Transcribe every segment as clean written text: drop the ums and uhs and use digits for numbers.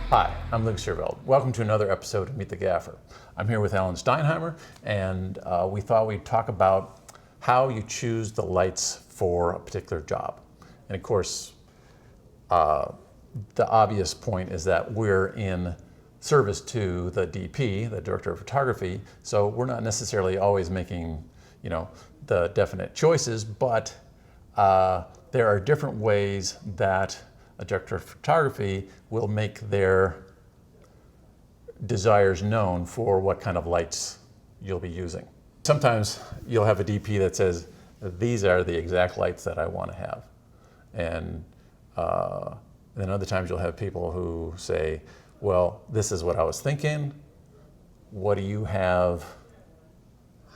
Hi, I'm Luke Sherveld. Welcome to another episode of Meet the Gaffer. I'm here with Alan Steinheimer, and we thought we'd talk about how you choose the lights for a particular job. And of course, the obvious point is that we're in service to the DP, the Director of Photography, so we're not necessarily always making, the definite choices, but there are different ways that a Director of Photography will make their desires known for what kind of lights you'll be using. Sometimes you'll have a DP that says, these are the exact lights that I want to have. And then other times you'll have people who say, well, this is what I was thinking. What do you have?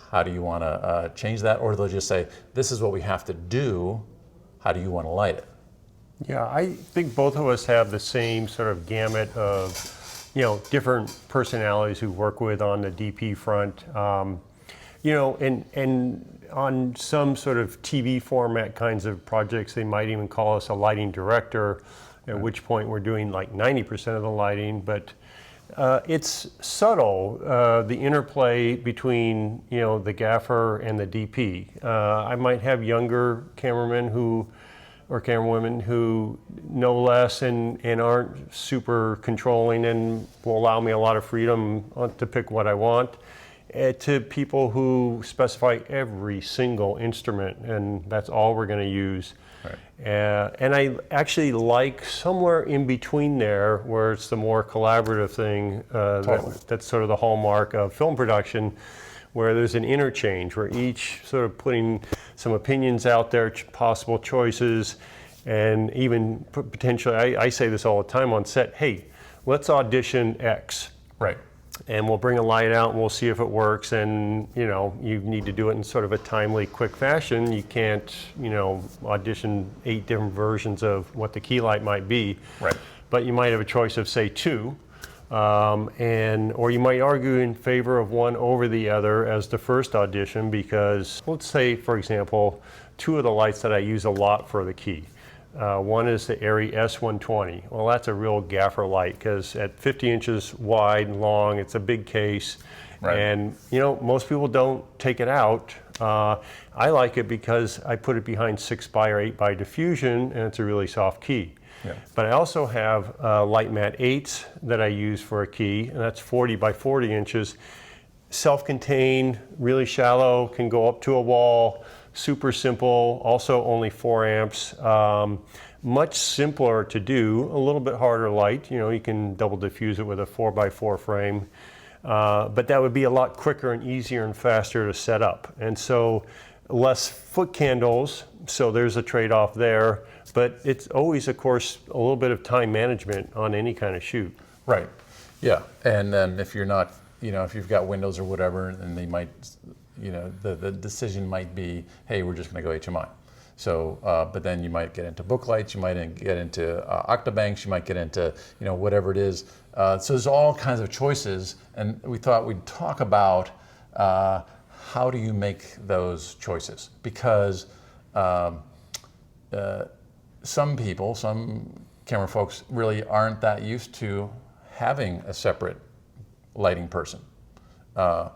How do you want to change that? Or they'll just say, this is what we have to do. How do you want to light it? Yeah, I think both of us have the same sort of gamut of, different personalities who work with on the DP front. And on some sort of TV format kinds of projects, they might even call us a lighting director, at which point we're doing like 90% of the lighting. But it's subtle, the interplay between, the gaffer and the DP. I might have younger cameramen or camerawomen who know less and aren't super controlling and will allow me a lot of freedom to pick what I want, to people who specify every single instrument and that's all we're going to use. Right. And I actually like somewhere in between there where it's the more collaborative thing, totally. That's sort of the hallmark of film production, where there's an interchange, where each sort of putting some opinions out there, possible choices, and even potentially, I say this all the time on set, hey, let's audition X. Right. And we'll bring a light out and we'll see if it works, and you need to do it in sort of a timely, quick fashion. You can't, audition 8 different versions of what the key light might be. Right. But you might have a choice of, say, 2. Or you might argue in favor of one over the other as the first audition, because let's say, for example, 2 of the lights that I use a lot for the key. One is the ARRI S120. Well, that's a real gaffer light because at 50 inches wide and long, it's a big case. Right. And most people don't take it out. I like it because I put it behind 6x or 8x diffusion, and it's a really soft key. Yeah. But I also have light mat 8s that I use for a key, and that's 40 by 40 inches. Self-contained, really shallow, can go up to a wall, super simple, also only 4 amps. Much simpler to do, a little bit harder light. You can double diffuse it with a 4x4 frame. But that would be a lot quicker and easier and faster to set up. And so less foot candles, so there's a trade-off there. But it's always, of course, a little bit of time management on any kind of shoot. Right. Yeah. And then if you're not, if you've got windows or whatever, and they might, the decision might be, hey, we're just going to go HMI. So, but then you might get into book lights, you might get into octabanks, you might get into, whatever it is. So there's all kinds of choices, and we thought we'd talk about how do you make those choices, because some camera folks really aren't that used to having a separate lighting person, or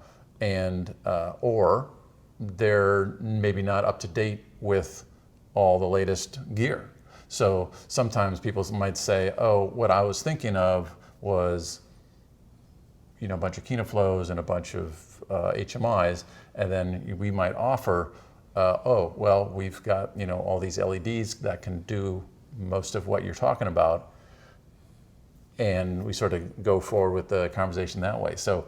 they're maybe not up to date with all the latest gear. So sometimes people might say, oh, what I was thinking of was, a bunch of Kinoflows and a bunch of HMIs, and then we might offer, we've got, all these LEDs that can do most of what you're talking about, and we sort of go forward with the conversation that way. So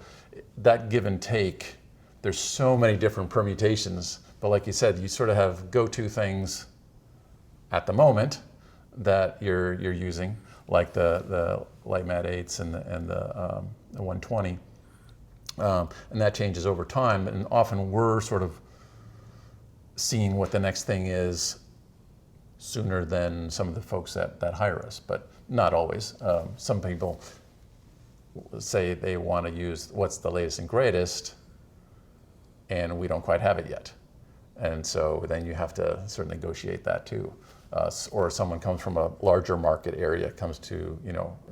that give and take, there's so many different permutations, but like you said, you sort of have go-to things at the moment that you're using, like the light mat 8s and the 120, and that changes over time, and often we're sort of seeing what the next thing is sooner than some of the folks that hire us, but not always. Some people say they want to use what's the latest and greatest, and we don't quite have it yet. And so then you have to sort of negotiate that too. or someone comes from a larger market area, comes to,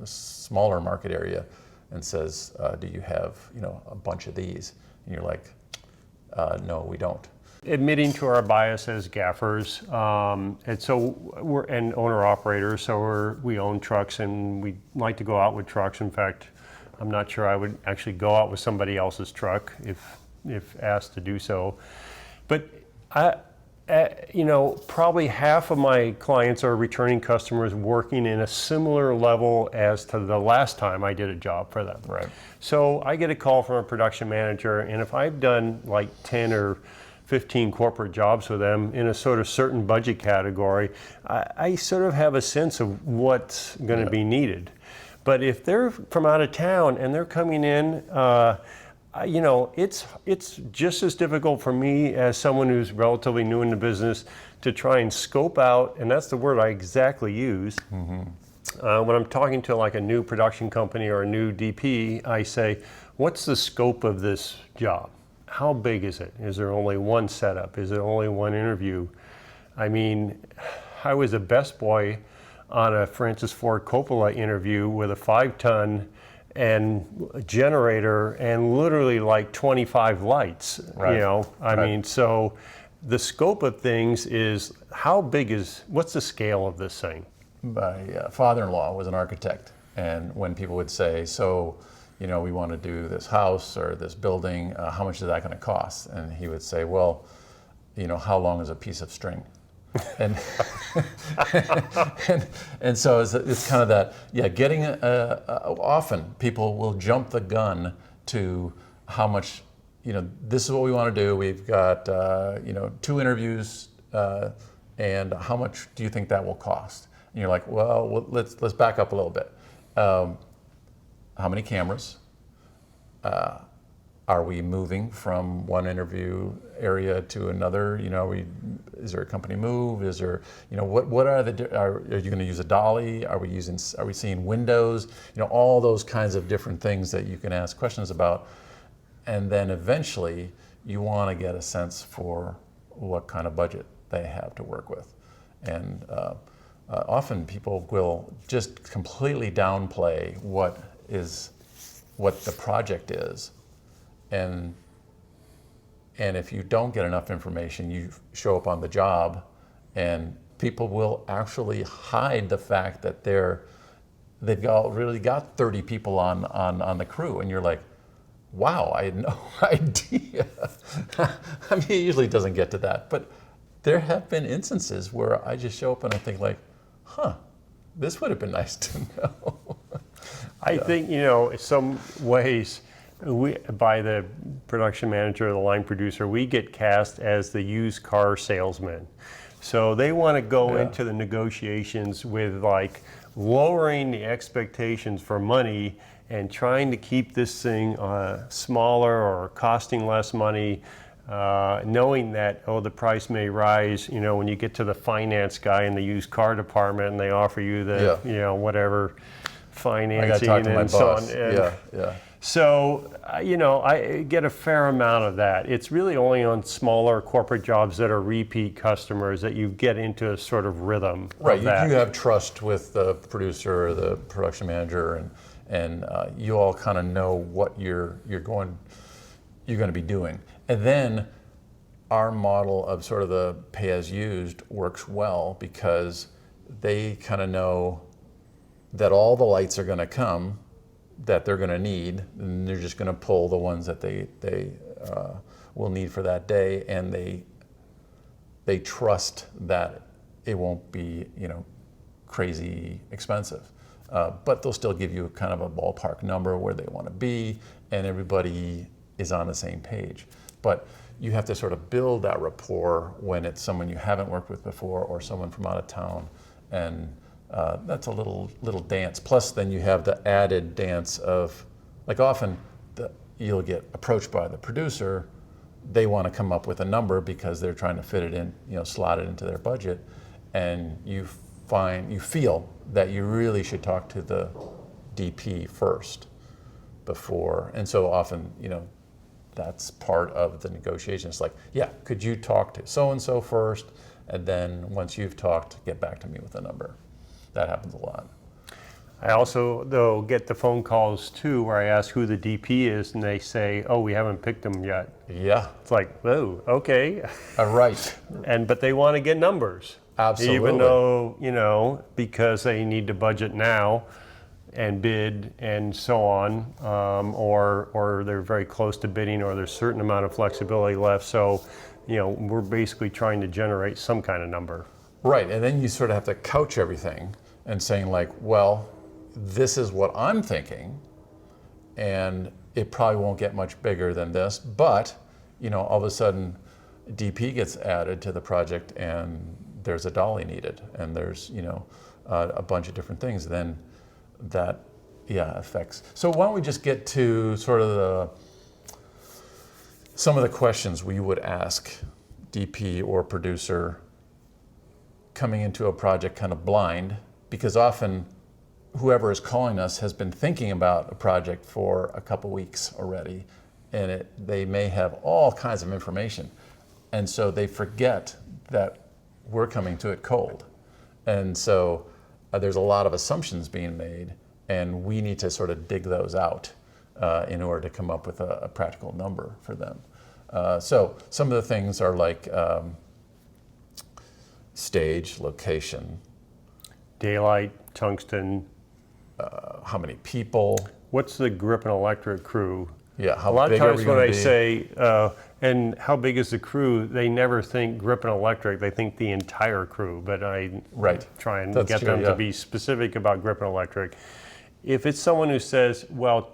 a smaller market area and says, do you have, a bunch of these? And you're like, no, we don't. Admitting to our bias as gaffers, and so we're owner operators, so we own trucks and we like to go out with trucks. In fact, I'm not sure I would actually go out with somebody else's truck if asked to do so. But probably half of my clients are returning customers working in a similar level as to the last time I did a job for them. Right. So I get a call from a production manager, and if I've done like 10 or 15 corporate jobs with them in a sort of certain budget category, I sort of have a sense of what's going to be needed. But if they're from out of town and they're coming in, it's just as difficult for me as someone who's relatively new in the business to try and scope out, and that's the word I exactly use. Mm-hmm. When I'm talking to like a new production company or a new DP, I say, what's the scope of this job? How big is it? Is there only one setup? Is it only one interview? I mean, I was a best boy on a Francis Ford Coppola interview with a 5-ton and generator and literally like 25 lights, Right. I mean, so the scope of things is what's the scale of this thing? My father-in-law was an architect, and when people would say, so, we want to do this house or this building, how much is that going to cost? And he would say, well, how long is a piece of string? And and so it's kind of that, getting often people will jump the gun to how much, this is what we want to do. We've got, 2 interviews, and how much do you think that will cost? And you're like, well, let's back up a little bit. How many cameras? Are we moving from one interview area to another? Is there a company move? Is there, what are are you going to use a dolly? Are we seeing windows? All those kinds of different things that you can ask questions about. And then eventually you want to get a sense for what kind of budget they have to work with. And often people will just completely downplay what the project is. And if you don't get enough information, you show up on the job and people will actually hide the fact that they've really got 30 people on the crew. And you're like, wow, I had no idea. I mean, it usually doesn't get to that, but there have been instances where I just show up and I think like, this would have been nice to know. I think, in some ways, by the production manager or the line producer, we get cast as the used car salesman. So they want to go into the negotiations with like lowering the expectations for money and trying to keep this thing smaller or costing less money, knowing that, the price may rise, when you get to the finance guy in the used car department and they offer you the, whatever financing and so on. And so, I get a fair amount of that. It's really only on smaller corporate jobs that are repeat customers that you get into a sort of rhythm. Right, of that. you have trust with the producer or the production manager, and you all kind of know what you're going to be doing. And then our model of sort of the pay as used works well because they kind of know that all the lights are going to come that they're going to need, and they're just going to pull the ones that they will need for that day, and they trust that it won't be crazy expensive, but they'll still give you kind of a ballpark number where they want to be, and everybody is on the same page. But you have to sort of build that rapport when it's someone you haven't worked with before or someone from out of town, and that's a little dance. Plus, then you have the added dance of, like, often you'll get approached by the producer. They want to come up with a number because they're trying to fit it in, slot it into their budget, and you feel that you really should talk to the DP first before. And so often, that's part of the negotiation. It's like, could you talk to so and so first? and then once you've talked, get back to me with a number. That happens a lot. I also, though, get the phone calls too where I ask who the DP is and they say, oh, we haven't picked them yet. Yeah. It's like, oh, okay. Right. But they want to get numbers. Absolutely. Even though, because they need to budget now and bid and so on, or they're very close to bidding, or there's a certain amount of flexibility left. So, we're basically trying to generate some kind of number. Right, and then you sort of have to couch everything and saying like, well, this is what I'm thinking, and it probably won't get much bigger than this, but, all of a sudden DP gets added to the project and there's a dolly needed, and there's, a bunch of different things, then that, affects. So why don't we just get to sort of some of the questions we would ask DP or producer coming into a project kind of blind, because often whoever is calling us has been thinking about a project for a couple weeks already, and they may have all kinds of information, and so they forget that we're coming to it cold. And so there's a lot of assumptions being made, and we need to sort of dig those out in order to come up with a practical number for them. So some of the things are like stage, location, Daylight, tungsten. how many people. What's the grip and electric crew? Yeah, how A lot of big are times we when gonna I be? say, and how big is the crew, they never think grip and electric, they think the entire crew, but I Right. try and That's get true, them yeah. to be specific about grip and electric. If it's someone who says, well,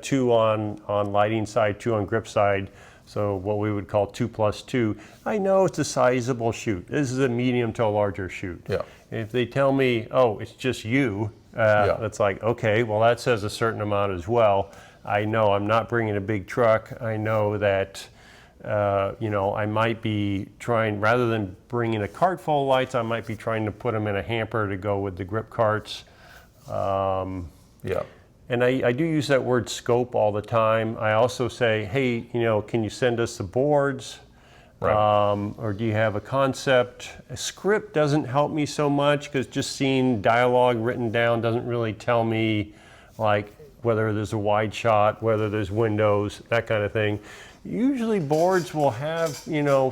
2 on lighting side, 2 on grip side, so what we would call 2 plus 2, I know it's a sizable shoot. This is a medium to a larger shoot. Yeah. If they tell me, oh, it's just you, it's like, okay, well, that says a certain amount as well. I know I'm not bringing a big truck. I know that, I might be trying, rather than bringing a cart full of lights, I might be trying to put them in a hamper to go with the grip carts. Yeah. And I do use that word scope all the time. I also say, hey, can you send us the boards? Right. Or do you have a concept? A script doesn't help me so much, because just seeing dialogue written down doesn't really tell me like whether there's a wide shot, whether there's windows, that kind of thing. Usually boards will have,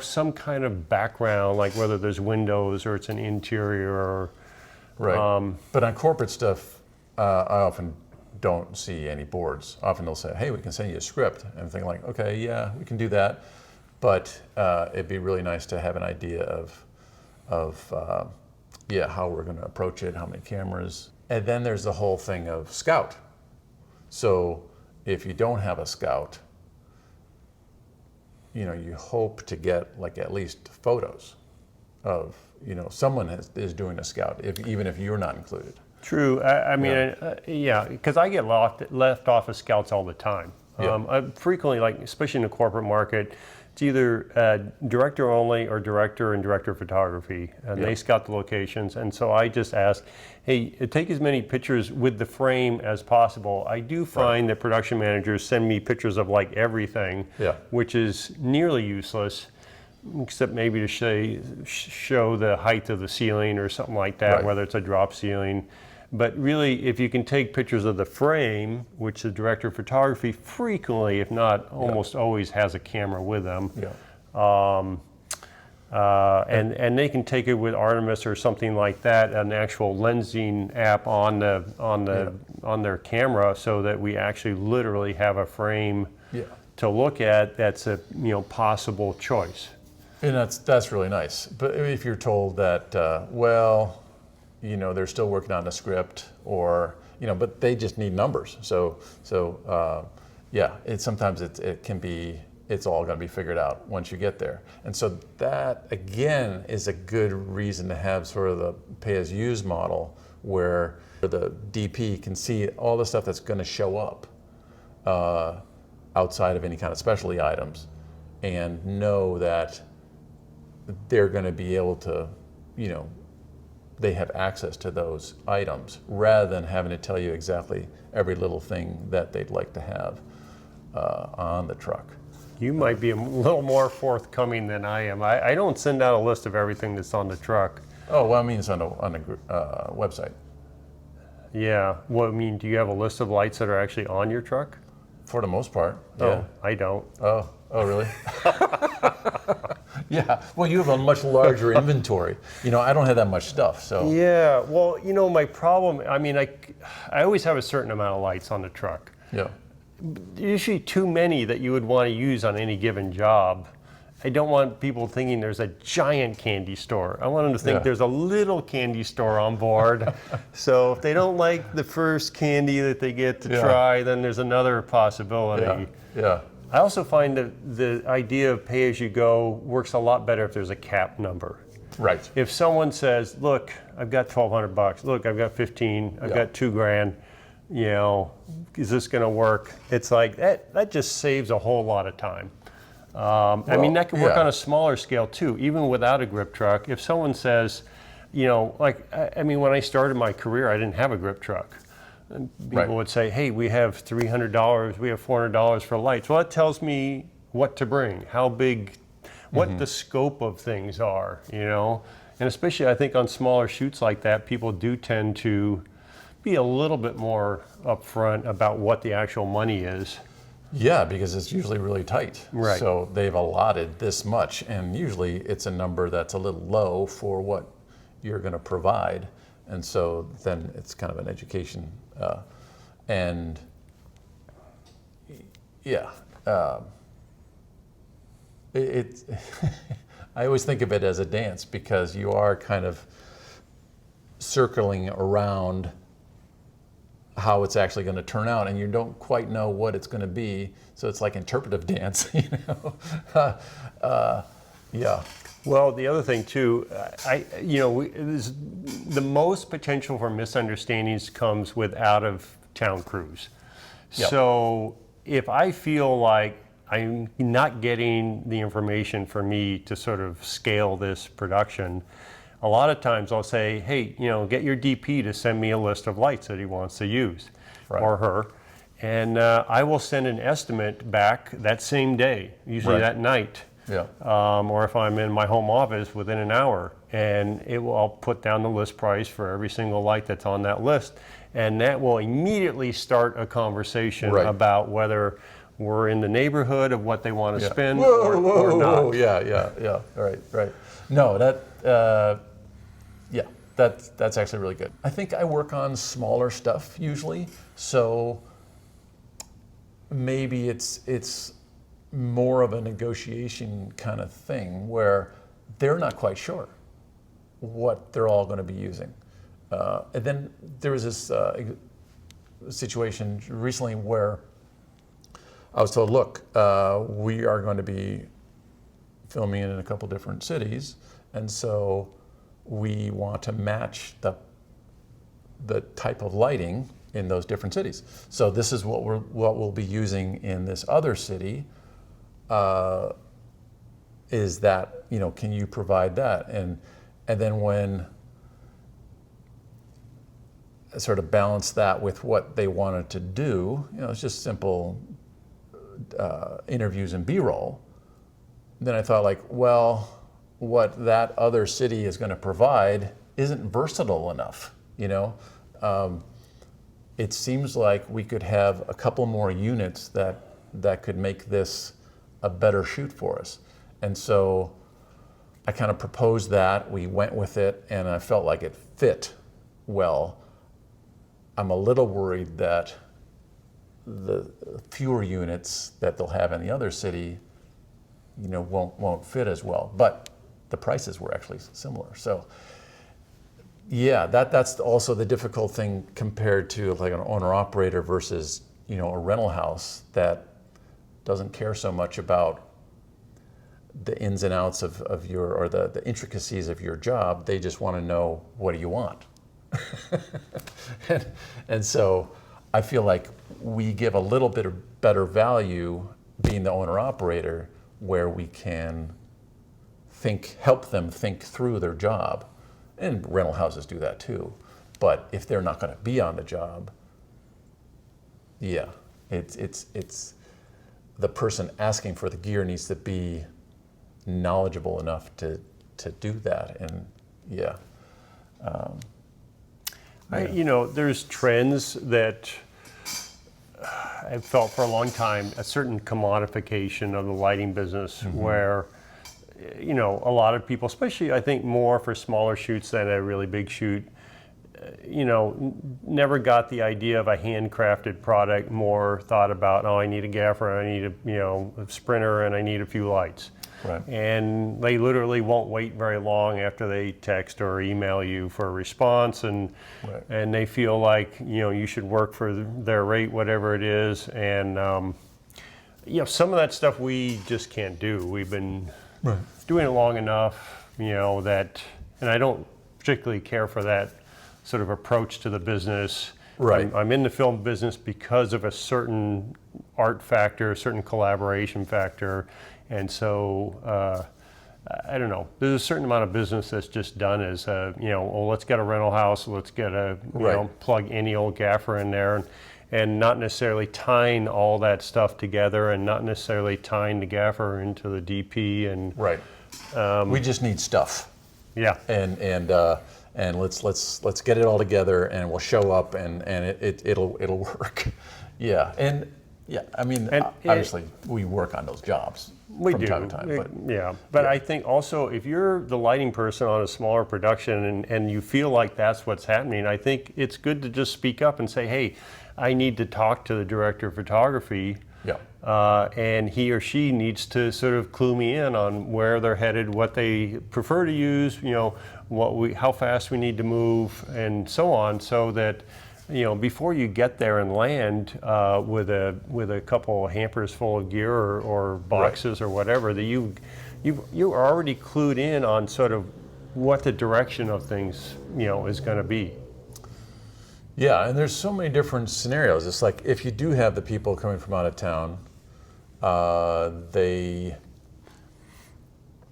some kind of background, like whether there's windows or it's an interior or Right. But on corporate stuff, I often don't see any boards. Often they'll say, hey, we can send you a script. And I'm thinking like, okay, yeah, we can do that. But it'd be really nice to have an idea of how we're going to approach it, how many cameras. And then there's the whole thing of scout. So if you don't have a scout, you hope to get like at least photos of, someone is doing a scout, even if you're not included. True. I mean, because I get left off of scouts all the time. Yeah. I frequently, like especially in the corporate market, it's either director only or director and director of photography, and Yeah. they scout the locations. And so I just ask, hey, take as many pictures with the frame as possible. I do find that production managers send me pictures of like everything, Yeah. which is nearly useless, except maybe to show the height of the ceiling or something like that, Right. whether it's a drop ceiling. But really, if you can take pictures of the frame, which the director of photography frequently, if not almost always, has a camera with them, Yeah. and they can take it with Artemis or something like that, an actual lensing app on their camera, so that we actually literally have a frame Yeah. to look at. That's a possible choice. And that's really nice. But if you're told that, they're still working on the script, or but they just need numbers. So sometimes it can be, it's all going to be figured out once you get there. And so that again is a good reason to have sort of the pay-as-use model, where the DP can see all the stuff that's going to show up outside of any kind of specialty items, and know that they're going to be able to, they have access to those items, rather than having to tell you exactly every little thing that they'd like to have on the truck. You might be a little more forthcoming than I am. I don't send out a list of everything that's on the truck. Oh, well, I mean, it's on a website. Yeah. Well, I mean, do you have a list of lights that are actually on your truck? For the most part, yeah. Oh, I don't. Oh, really? Yeah. Well, you have a much larger inventory. I don't have that much stuff, so. Yeah. Well, my problem, I mean, I always have a certain amount of lights on the truck. Yeah. Usually too many that you would want to use on any given job. I don't want people thinking there's a giant candy store. I want them to think there's a little candy store on board. So if they don't like the first candy that they get to try, then there's another possibility. Yeah. I also find that the idea of pay-as-you-go works a lot better if there's a cap number. Right. If someone says, look, I've got $1,200, look, I've got 15, I've got $2,000, is this gonna work? It's like, that just saves a whole lot of time. I mean, that can work on a smaller scale too, even without a grip truck. If someone says, I mean, when I started my career, I didn't have a grip truck. And people would say, hey, we have $300, we have $400 for lights. Well, that tells me what to bring, how big, what the scope of things are, And especially, I think on smaller shoots like that, people do tend to be a little bit more upfront about what the actual money is. Yeah, because it's usually really tight. Right. So they've allotted this much, and usually it's a number that's a little low for what you're going to provide. And so then it's kind of an education. And yeah, I always think of it as a dance because you are kind of circling around how it's actually going to turn out, and you don't quite know what it's going to be. So it's like interpretive dance, yeah. Well, the other thing too, the most potential for misunderstandings comes with out-of-town crews. Yep. So if I feel like I'm not getting the information for me to sort of scale this production, a lot of times I'll say, hey, get your DP to send me a list of lights that he wants to use, or her, and I will send an estimate back that same day, usually that night. Yeah. Or if I'm in my home office within an hour, and I'll put down the list price for every single light that's on that list, and that will immediately start a conversation about whether we're in the neighborhood of what they want to spend or not. Yeah. Right. No, that's actually really good. I think I work on smaller stuff usually, so maybe it's more of a negotiation kind of thing where they're not quite sure what they're all going to be using. And then there was this situation recently where I was told, look, we are going to be filming in a couple different cities, and so we want to match the type of lighting in those different cities. So this is what we'll be using in this other city. Is that, can you provide that? And then when I sort of balance that with what they wanted to do, it's just simple interviews and B-roll. Then I thought what that other city is going to provide isn't versatile enough, It seems like we could have a couple more units that could make this a better shoot for us. And so I kind of proposed that, we went with it, and I felt like it fit well. I'm a little worried that the fewer units that they'll have in the other city, won't fit as well. But the prices were actually similar. So yeah, that's also the difficult thing compared to like an owner-operator versus, a rental house that doesn't care so much about the ins and outs of your, or the intricacies of your job. They just want to know, what do you want? and so I feel like we give a little bit of better value being the owner-operator, where we can help them think through their job. And rental houses do that too. But if they're not going to be on the job, yeah, it's the person asking for the gear needs to be knowledgeable enough to do that. And yeah. There's trends that I've felt for a long time, a certain commodification of the lighting business where, a lot of people, especially I think more for smaller shoots than a really big shoot, never got the idea of a handcrafted product, more thought about, I need a gaffer, I need a sprinter, and I need a few lights. Right. And they literally won't wait very long after they text or email you for a response, and Right. and they feel like you should work for their rate, whatever it is, and some of that stuff we just can't do. We've been doing it long enough, that, and I don't particularly care for that sort of approach to the business. Right. I'm in the film business because of a certain art factor, a certain collaboration factor. And so, I don't know, there's a certain amount of business that's just done as, let's get a rental house, let's get plug any old gaffer in there, and not necessarily tying all that stuff together, and not necessarily tying the gaffer into the DP. And Right. We just need stuff. Yeah. And let's get it all together, and we'll show up, and it'll work. Yeah. And yeah, I mean, obviously we work on those jobs from time to time. But I think also if you're the lighting person on a smaller production and you feel like that's what's happening, I think it's good to just speak up and say, hey, I need to talk to the director of photography. Yeah. And he or she needs to sort of clue me in on where they're headed, what they prefer to use, how fast we need to move, and so on, so that before you get there and land with a couple of hampers full of gear or boxes or whatever, that you are already clued in on sort of what the direction of things is going to be. Yeah, and there's so many different scenarios. It's like if you do have the people coming from out of town, they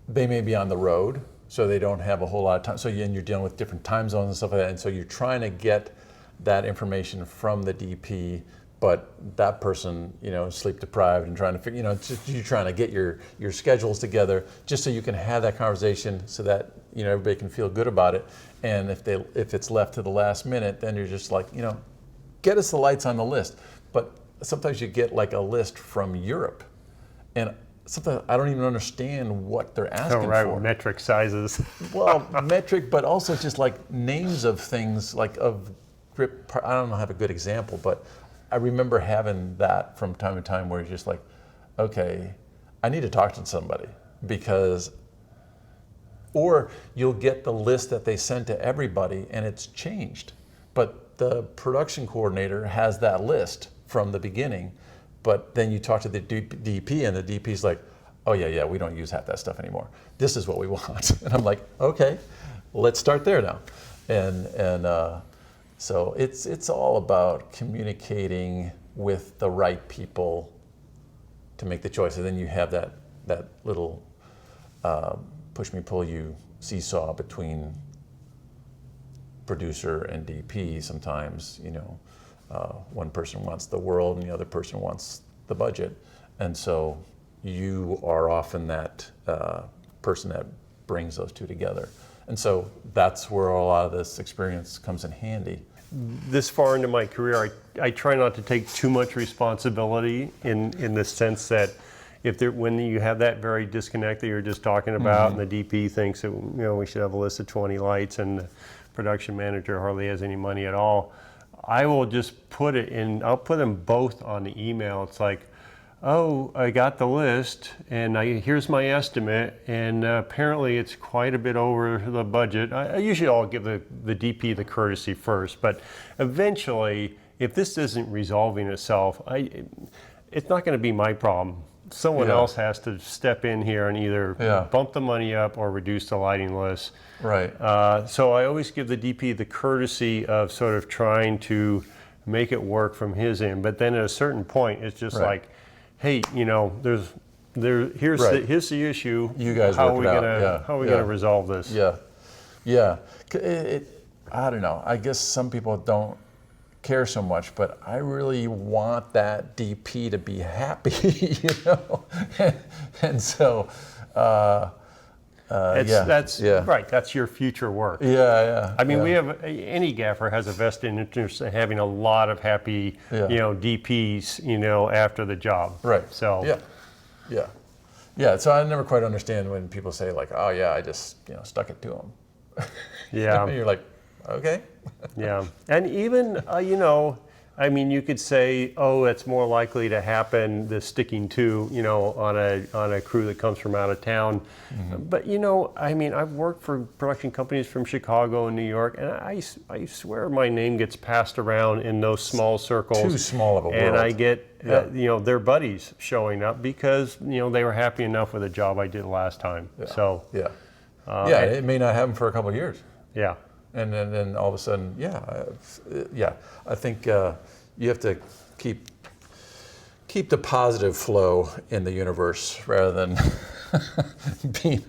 may be on the road, so they don't have a whole lot of time. So you're dealing with different time zones and stuff like that, and so you're trying to get that information from the DP, but that person, sleep deprived and trying to figure, you're trying to get your schedules together just so you can have that conversation so that, everybody can feel good about it. And if it's left to the last minute, then you're just like, get us the lights on the list. But sometimes you get like a list from Europe, and sometimes I don't even understand what they're asking for. Metric sizes. Well, metric, but also just like names of things, like of grip. I don't have a good example, but I remember having that from time to time where you're just like, okay, I need to talk to somebody, because, or you'll get the list that they sent to everybody and it's changed, but the production coordinator has that list from the beginning, but then you talk to the DP and the DP's like, oh yeah, we don't use half that stuff anymore. This is what we want. And I'm like, okay, let's start there now. And so it's all about communicating with the right people to make the choice. And then you have that little push me, pull you seesaw between producer and DP sometimes. One person wants the world and the other person wants the budget. And so you are often that person that brings those two together. And so that's where a lot of this experience comes in handy. This far into my career, I try not to take too much responsibility in the sense that when you have that very disconnect that you're just talking about, and the DP thinks that we should have a list of 20 lights, and the production manager hardly has any money at all, I will just put it in. I'll put them both on the email. It's like, oh, I got the list, and here's my estimate, and apparently it's quite a bit over the budget. I usually I'll give the DP the courtesy first, but eventually, if this isn't resolving itself, it's not going to be my problem. Someone else has to step in here and either bump the money up or reduce the lighting list. Right. So I always give the DP the courtesy of sort of trying to make it work from his end, but then at a certain point, it's just like, hey, here's the issue. You guys how work it out. How are we gonna resolve this? Yeah. I don't know. I guess some people don't care so much, but I really want that DP to be happy, you know? And so, That's right. That's your future work. Yeah. I mean, we have any gaffer has a vested interest in having a lot of happy, DPs, after the job. Right. So Yeah. So I never quite understand when people say like, "Oh yeah, I just stuck it to them." Yeah. You're like, okay. Yeah, and even I mean, you could say, oh, it's more likely to happen, the sticking to, on a crew that comes from out of town. Mm-hmm. But I mean, I've worked for production companies from Chicago and New York, and I swear my name gets passed around in those small circles. Too small of a world. And I get their buddies showing up because they were happy enough with the job I did last time. So it may not happen for a couple of years. Yeah. And then all of a sudden, I think you have to keep the positive flow in the universe rather than being.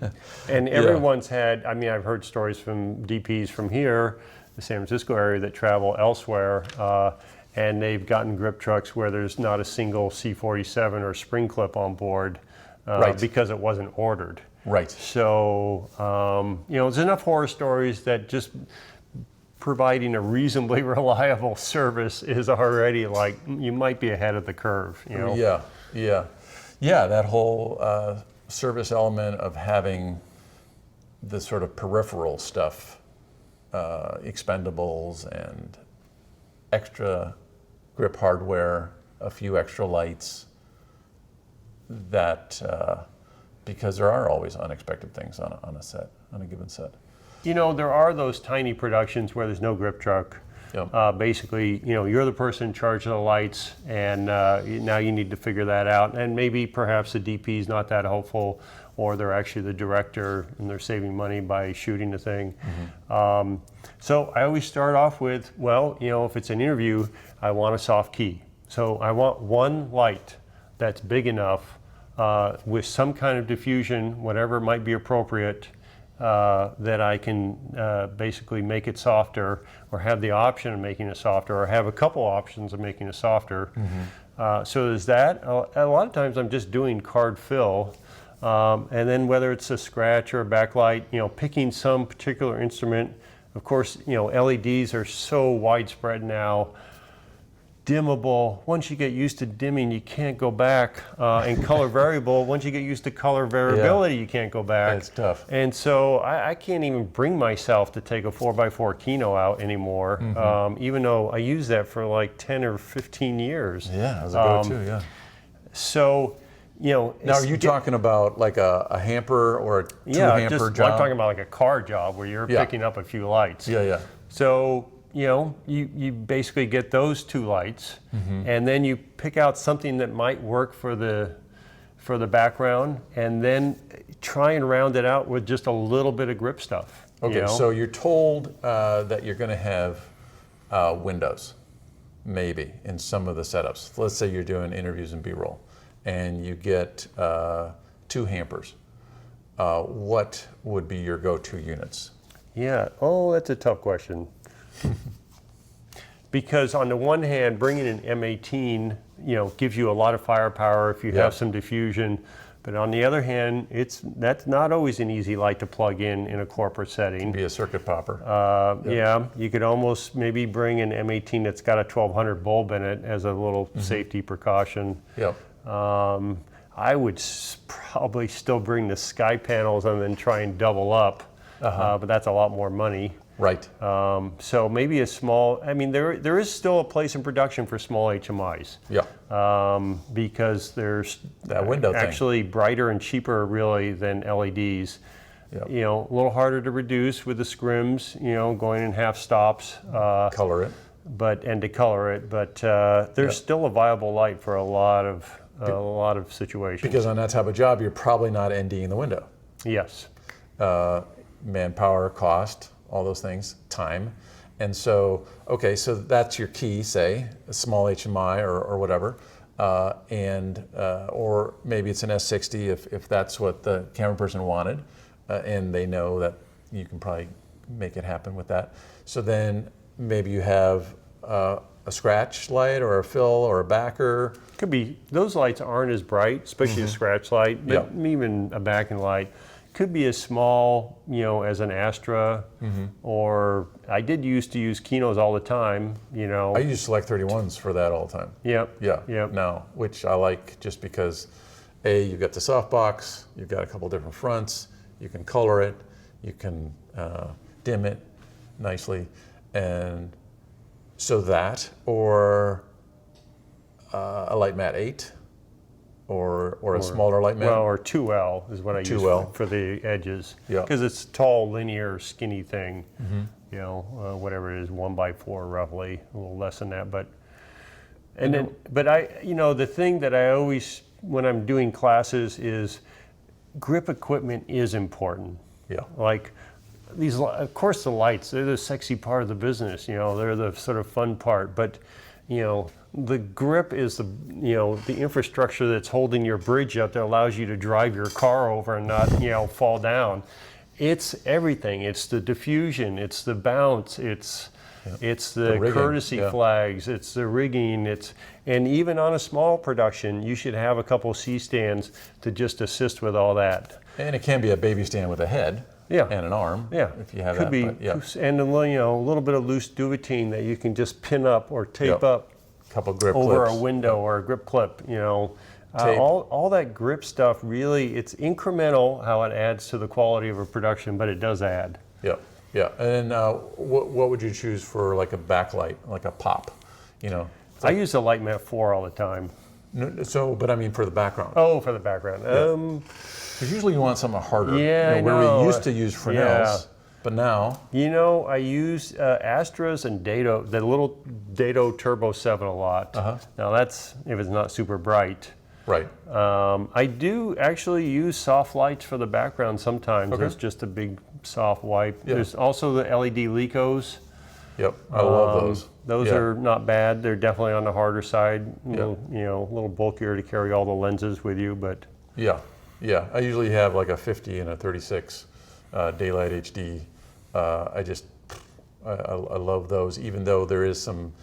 And everyone's had. I mean, I've heard stories from DPs from here, the San Francisco area, that travel elsewhere, and they've gotten grip trucks where there's not a single C47 or spring clip on board, because it wasn't ordered. Right. So, there's enough horror stories that just providing a reasonably reliable service is already like, you might be ahead of the curve, Yeah, that whole service element of having the sort of peripheral stuff, expendables and extra grip hardware, a few extra lights, that because there are always unexpected things on a given set. There are those tiny productions where there's no grip truck. Yep. Basically, you're the person in charge of the lights, and now you need to figure that out. And maybe perhaps the DP is not that helpful, or they're actually the director and they're saving money by shooting the thing. Mm-hmm. So I always start off with, if it's an interview, I want a soft key. So I want one light that's big enough with some kind of diffusion, whatever might be appropriate, that I can basically make it softer, or have the option of making it softer, or have a couple options of making it softer. Mm-hmm. So there's that. A lot of times I'm just doing card fill, and then whether it's a scratch or a backlight, picking some particular instrument. Of course, LEDs are so widespread now. Dimmable, once you get used to dimming, you can't go back. And color variable, once you get used to color variability, you can't go back. It's tough. And so I can't even bring myself to take a 4x4 Kino out anymore, even though I used that for like 10 or 15 years. Yeah, as a go-to, So, Now, are you talking about like a hamper or a two-hamper job? I'm talking about like a car job where you're picking up a few lights. Yeah. So, you basically get those two lights, and then you pick out something that might work for the background, and then try and round it out with just a little bit of grip stuff. Okay, so you're told that you're going to have windows, maybe, in some of the setups. Let's say you're doing interviews and B-roll, and you get 2 hampers. What would be your go-to units? Yeah, that's a tough question. Because on the one hand, bringing an M18, gives you a lot of firepower if you have some diffusion. But on the other hand, that's not always an easy light to plug in a corporate setting. Be a circuit popper. Yeah, you could almost maybe bring an M18 that's got a 1200 bulb in it as a little safety precaution. Yep. I would probably still bring the sky panels and then try and double up, but that's a lot more money. Right. So maybe a small, there is still a place in production for small HMIs. Yeah. Because there's that window actually brighter and cheaper really than LEDs. Yep. A little harder to reduce with the scrims, going in half stops. Color it. But there's still a viable light for a lot of situations. Because on that type of job, you're probably not NDing the window. Yes. Manpower, cost, all those things, time. And so, so that's your key, say, a small HMI or whatever. Or maybe it's an S60 if that's what the camera person wanted, and they know that you can probably make it happen with that. So then maybe you have a scratch light or a fill or a backer. Could be, those lights aren't as bright, especially a scratch light, but even a backing light. Could be as small, as an Astra, or I did used to use Kinos all the time, I use Select 31s for that all the time. Yep. Yeah. Now, which I like just because, you've got the softbox, you've got a couple different fronts, you can color it, you can dim it nicely, and so that, or a light mat 8. Or a smaller light mat? Well, or 2L is what I use 2L. for the edges. Yeah. Because it's tall, linear, skinny thing. Whatever it is, 1x4 roughly, a little less than that. But the thing that I always, when I'm doing classes, is grip equipment is important. Yeah. Like these, of course, the lights, they're the sexy part of the business. They're the sort of fun part. But the grip is the infrastructure that's holding your bridge up that allows you to drive your car over and not fall down. It's everything. It's the diffusion. It's the bounce. It's the rigging, courtesy flags. It's the rigging. And even on a small production, you should have a couple C-stands to just assist with all that. And it can be a baby stand with a head. Yeah. And an arm. Yeah. If you have Could that. be, but, and a little bit of loose duvetine that you can just pin up or tape up couple grip over clips. a window or a grip clip. All that grip stuff really, it's incremental how it adds to the quality of a production, but it does add. Yeah. And what would you choose for like a backlight, like a pop? I use the Light Mat 4 all the time. No, but I mean for the background. Oh, for the background. Because usually you want something harder. Yeah, where we used to use Fresnels, but now. I use Astras and Dado, the little Dado Turbo 7 a lot. Now that's if it's not super bright. Right. I do actually use soft lights for the background sometimes. Okay. It's just a big soft wipe. Yeah. There's also the LED Lecos. Yep, I love those. Those are not bad. They're definitely on the harder side. A little bulkier to carry all the lenses with you, but. Yeah. I usually have like a 50 and a 36 daylight HD. I love those, even though there is some,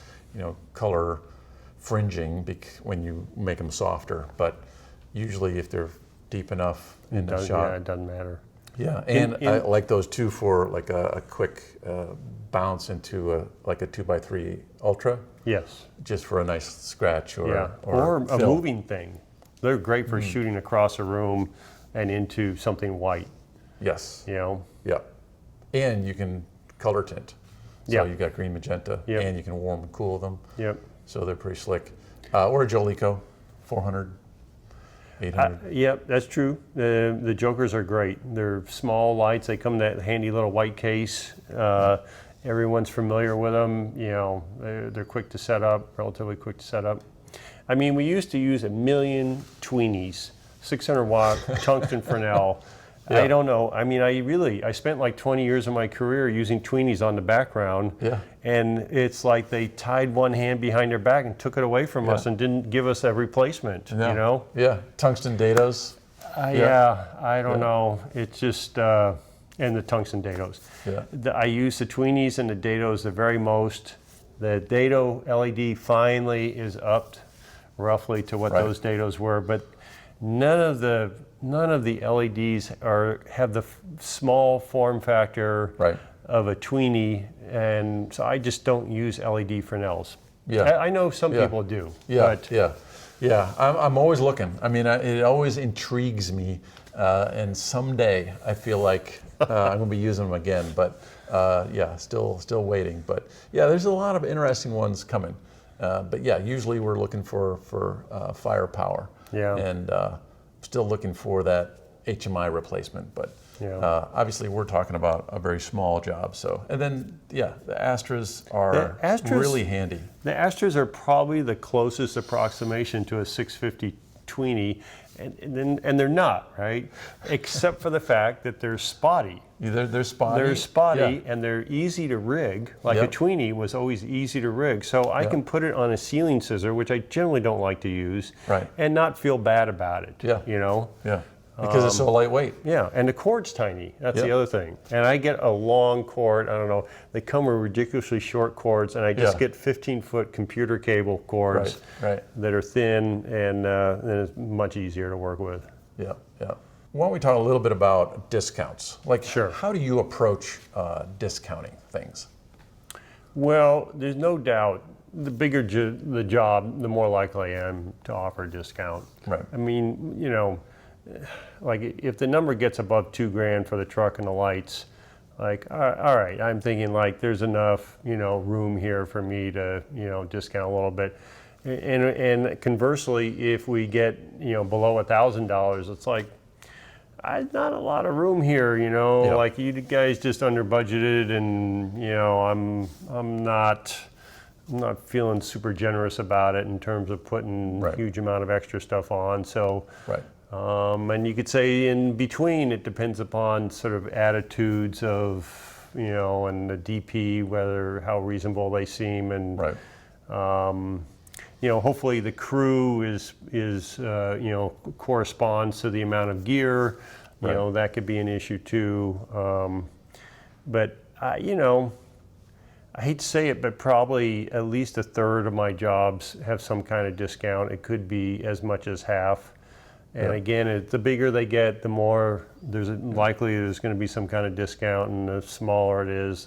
color fringing when you make them softer. But usually, if they're deep enough in the shot, it doesn't matter. Yeah, and I like those too for like a quick bounce into a 2x3 Ultra. Yes. Just for a nice scratch or a fill. moving thing. They're great for shooting across a room and into something white. Yes. Yeah. And you can color tint. So you've got green, magenta, and you can warm and cool them. Yep. So they're pretty slick. Or a Jolico, 400, 800. Yep, that's true. The Jokers are great. They're small lights. They come in that handy little white case. Everyone's familiar with them. They're quick to set up, relatively quick to set up. I mean, we used to use 1 million tweenies, 600 watt tungsten Fresnel. I don't know. I mean, I spent like 20 years of my career using tweenies on the background. Yeah. And it's like they tied one hand behind their back and took it away from us and didn't give us a replacement, Yeah, tungsten dados. I don't know. It's just, and the tungsten dados. Yeah. I use the tweenies and the dados the very most. The dado LED finally is upped roughly to what those dados were, but none of the LEDs have the small form factor of a tweenie, and so I just don't use LED Fresnels. Yeah. I know some people do. I'm always looking. I mean, it always intrigues me, and someday I feel like I'm going to be using them again. But still waiting. But there's a lot of interesting ones coming. But usually we're looking for firepower. Yeah. And still looking for that HMI replacement. But obviously we're talking about a very small job. So, and then the Astras are really handy. The Astras are probably the closest approximation to a 650 tweenie, and they're not, right? Except for the fact that they're spotty. They're spotty. They're spotty, and they're easy to rig. Like a tweenie was always easy to rig. So I can put it on a ceiling scissor, which I generally don't like to use, and not feel bad about it. Yeah. Because it's so lightweight. Yeah, and the cord's tiny. That's the Yeah. other thing. And I get a long cord. I don't know. They come with ridiculously short cords, and I just Yeah. get 15-foot computer cable cords Right. that are thin, and it's much easier to work with. Yeah. Yeah. Why don't we talk a little bit about discounts? Like, Sure. how do you approach discounting things? Well, there's no doubt the bigger the job, the more likely I am to offer a discount. Right. I mean, like if the number gets above $2,000 for the truck and the lights, like, all right, I'm thinking like there's enough, room here for me to, discount a little bit. And conversely, if we get, below $1,000, it's like, not a lot of room here, Yeah. like you guys just under budgeted, and I'm not feeling super generous about it in terms of putting Right. a huge amount of extra stuff on. So, Right. and you could say in between, it depends upon sort of attitudes of, and the DP, how reasonable they seem, and Right. hopefully the crew is corresponds to the amount of gear. Right. That could be an issue too. But I hate to say it, but probably at least a third of my jobs have some kind of discount. It could be as much as half. And Yeah. again, the bigger they get, the more there's going to be some kind of discount, and the smaller it is,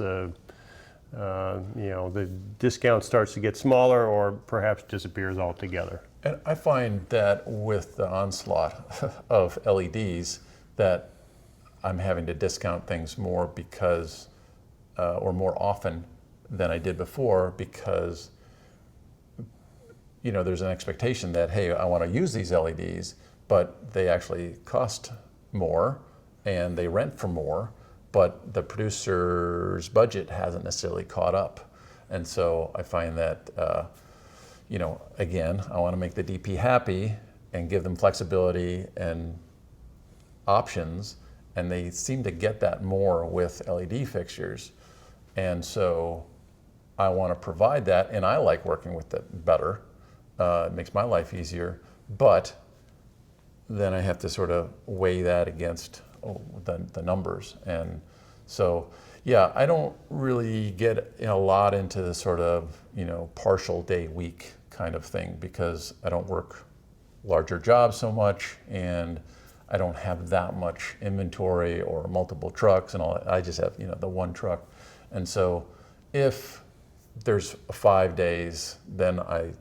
the discount starts to get smaller or perhaps disappears altogether. And I find that with the onslaught of LEDs, that I'm having to discount things more because, or more often than I did before, because there's an expectation that, hey, I want to use these LEDs, but they actually cost more and they rent for more, but the producer's budget hasn't necessarily caught up. And so I find that, again, I want to make the DP happy and give them flexibility and options, and they seem to get that more with LED fixtures. And so I want to provide that, and I like working with it better. It makes my life easier, but then I have to sort of weigh that against the numbers. And so, yeah, I don't really get a lot into the sort of, partial day week kind of thing, because I don't work larger jobs so much, and I don't have that much inventory or multiple trucks and all that. I just have, the one truck. And so if there's 5 days, then I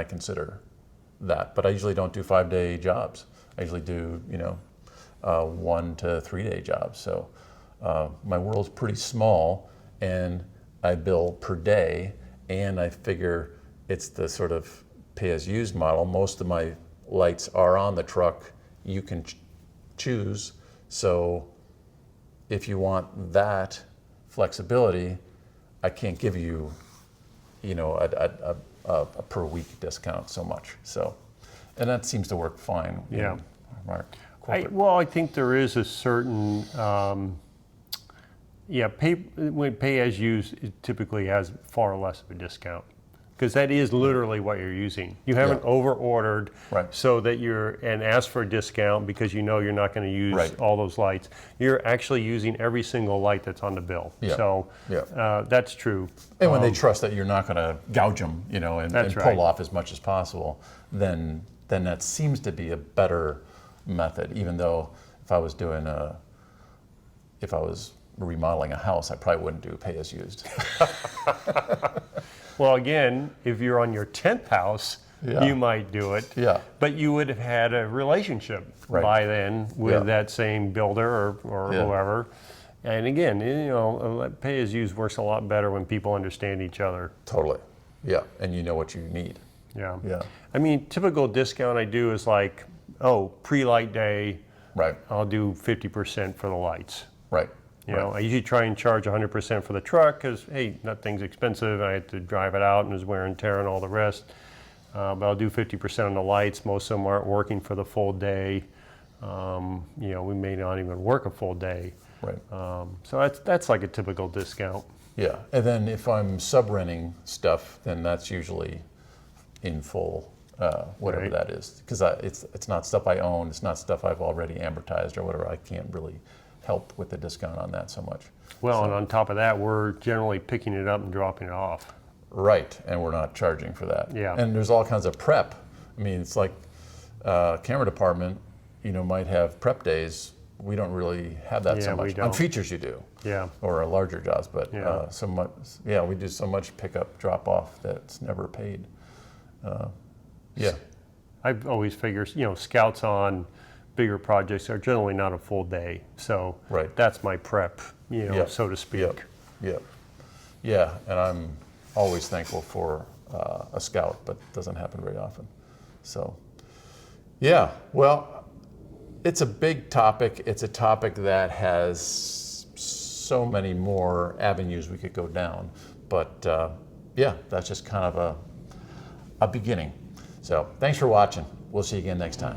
consider that. But I usually don't do 5-day jobs. I usually do, 1 to 3 day jobs. So my world's pretty small, and I bill per day, and I figure it's the sort of pay-as-used model. Most of my lights are on the truck. You can choose. So if you want that flexibility, I can't give you, a per week discount so much. So, and that seems to work fine. Yeah. I think there is a certain, pay as used, it typically has far less of a discount, because that is literally what you're using. You haven't over-ordered, Right. so that and asked for a discount because you're not going to use Right. all those lights. You're actually using every single light that's on the bill. Yeah. So that's true. And when they trust that you're not going to gouge them, and That's pull right. off as much as possible, then that seems to be a better method. Even though if I was remodeling a house, I probably wouldn't do pay as used. Well, again, if you're on your 10th house, Yeah. you might do it. Yeah. But you would have had a relationship Right. by then with Yeah. that same builder or Yeah. whoever. And again, pay as used works a lot better when people understand each other. Totally. Yeah. And you know what you need. Yeah. Yeah. I mean, typical discount I do is like, pre-light day, Right. I'll do 50% for the lights. Right. I usually try and charge 100% for the truck because, hey, that thing's expensive. I have to drive it out, and there's wear and tear and all the rest. But I'll do 50% on the lights. Most of them aren't working for the full day. We may not even work a full day. Right. So that's like a typical discount. Yeah. And then if I'm sub-renting stuff, then that's usually in full whatever Right. that is, because it's not stuff I own, it's not stuff I've already amortized or whatever. I can't really help with the discount on that so much. Well, and on top of that, we're generally picking it up and dropping it off. Right, and we're not charging for that. Yeah. And there's all kinds of prep. I mean, it's like camera department, might have prep days. We don't really have that Yeah, so we much. On don't. features you do, Yeah. or larger jobs, but Yeah. so much. Yeah, we do so much pickup, drop off that's never paid. Yeah, I've always figured, scouts on bigger projects are generally not a full day. So Right. that's my prep, Yep. so to speak. yeah, and I'm always thankful for a scout, but it doesn't happen very often. So, yeah, well, it's a big topic. It's a topic that has so many more avenues we could go down. But yeah, that's just kind of a beginning. So thanks for watching. We'll see you again next time.